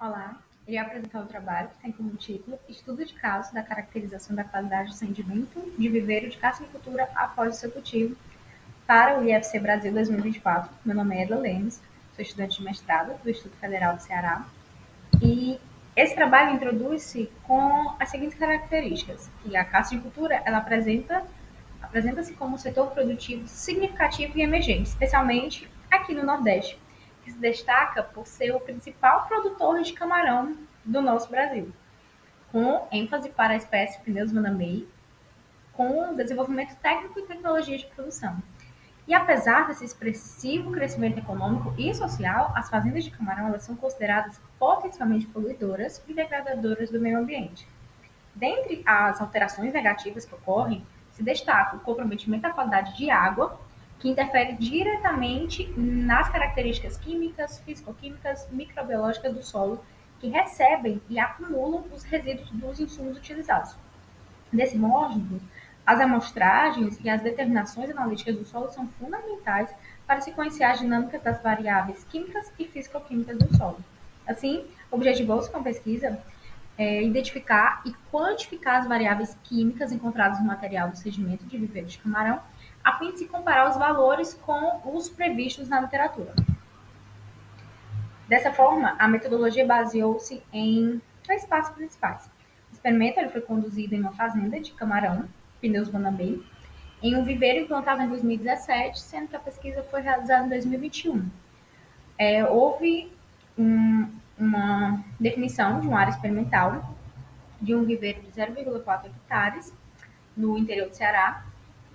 Olá, irei apresentar o trabalho que tem como título Estudo de caso da caracterização da qualidade do rendimento de viveiro de cassinicultura após o seu cultivo para o IFC Brasil 2024. Meu nome é Edla Lemos, sou estudante de mestrado do Instituto Federal do Ceará e esse trabalho introduz-se com as seguintes características, que a cassinicultura ela apresenta-se como um setor produtivo significativo e emergente, especialmente aqui no Nordeste, que se destaca por ser o principal produtor de camarão do nosso Brasil, com ênfase para a espécie Pneus Manamei, com desenvolvimento técnico e tecnologia de produção. E apesar desse expressivo crescimento econômico e social, as fazendas de camarão elas são consideradas potencialmente poluidoras e degradadoras do meio ambiente. Dentre as alterações negativas que ocorrem, se destaca o comprometimento da qualidade de água, que interfere diretamente nas características químicas, físico-químicas, microbiológicas do solo, que recebem e acumulam os resíduos dos insumos utilizados. Desse modo, as amostragens e as determinações analíticas do solo são fundamentais para se conhecer as dinâmicas das variáveis químicas e físico-químicas do solo. Assim, objetivou-se com a pesquisa identificar e quantificar as variáveis químicas encontradas no material do sedimento de viveiro de camarão, a fim de se comparar os valores com os previstos na literatura. Dessa forma, a metodologia baseou-se em três passos principais. O experimento foi conduzido em uma fazenda de camarão, Pneus Manambei, em um viveiro implantado em 2017, sendo que a pesquisa foi realizada em 2021. Houve uma definição de uma área experimental de um viveiro de 0,4 hectares no interior do Ceará.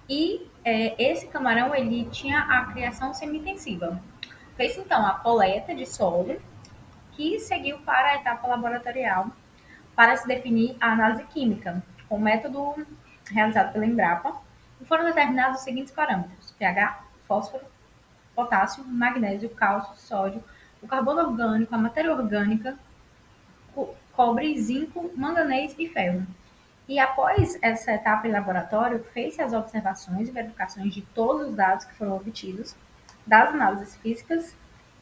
E esse camarão ele tinha a criação semi-intensiva. Fez então a coleta de solo, que seguiu para a etapa laboratorial para se definir a análise química, com o método realizado pela Embrapa, e foram determinados os seguintes parâmetros: pH, fósforo, potássio, magnésio, cálcio, sódio, o carbono orgânico, a matéria orgânica, cobre, zinco, manganês e ferro. E após essa etapa em laboratório, fez-se as observações e verificações de todos os dados que foram obtidos, das análises físicas,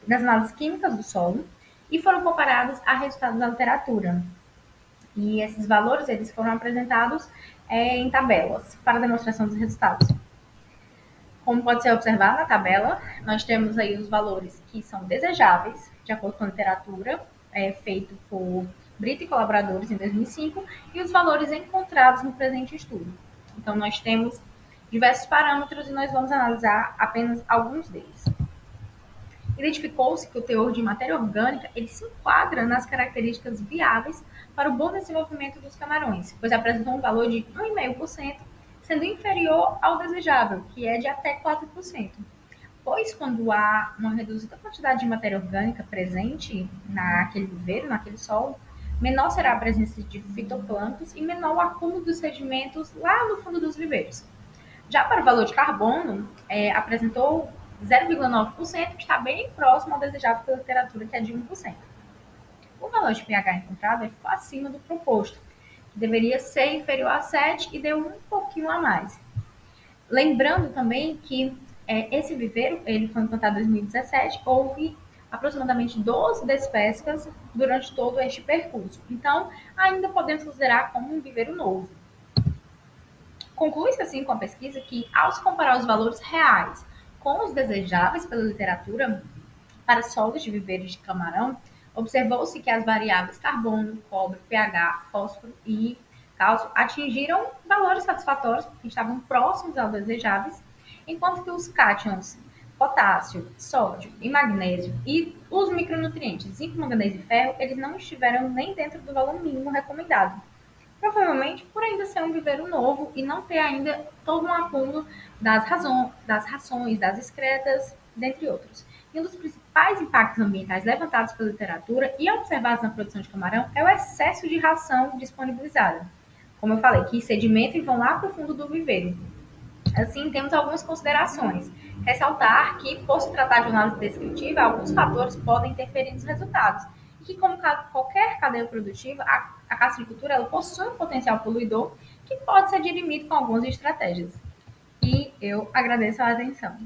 das análises químicas do solo, e foram comparados a resultados da literatura. E esses valores eles foram apresentados em tabelas para demonstração dos resultados. Como pode ser observado na tabela, nós temos aí os valores que são desejáveis, de acordo com a literatura, feito por Brito e colaboradores em 2005, e os valores encontrados no presente estudo. Então, nós temos diversos parâmetros e nós vamos analisar apenas alguns deles. Identificou-se que o teor de matéria orgânica ele se enquadra nas características viáveis para o bom desenvolvimento dos camarões, pois apresentou um valor de 1,5%, sendo inferior ao desejável, que é de até 4%. Pois quando há uma reduzida quantidade de matéria orgânica presente naquele viveiro, naquele solo, menor será a presença de fitoplânctons e menor o acúmulo dos sedimentos lá no fundo dos viveiros. Já para o valor de carbono, apresentou 0,9%, que está bem próximo ao desejado pela literatura, que é de 1%. O valor de pH encontrado ficou acima do proposto, que deveria ser inferior a 7 e deu um pouquinho a mais. Lembrando também que esse viveiro ele foi implantado em 2017, houve aproximadamente 12 despescas durante todo este percurso. Então, ainda podemos considerar como um viveiro novo. Conclui-se assim com a pesquisa que, ao se comparar os valores reais com os desejáveis pela literatura para solos de viveiros de camarão, observou-se que as variáveis carbono, cobre, pH, fósforo e cálcio atingiram valores satisfatórios, porque estavam próximos aos desejáveis, enquanto que os cátions, potássio, sódio e magnésio e os micronutrientes, zinco, manganês e ferro, eles não estiveram nem dentro do valor mínimo recomendado. Provavelmente por ainda ser um viveiro novo e não ter ainda todo um acúmulo das rações, das excretas, dentre outros. E um dos principais impactos ambientais levantados pela literatura e observados na produção de camarão é o excesso de ração disponibilizada. Como eu falei, que sedimentam e vão lá para o fundo do viveiro. Assim, temos algumas considerações. Ressaltar que, por se tratar de análise descritiva, alguns fatores podem interferir nos resultados. E que, como qualquer cadeia produtiva, a cassinicultura ela possui um potencial poluidor que pode ser dirimido com algumas estratégias. E eu agradeço a atenção.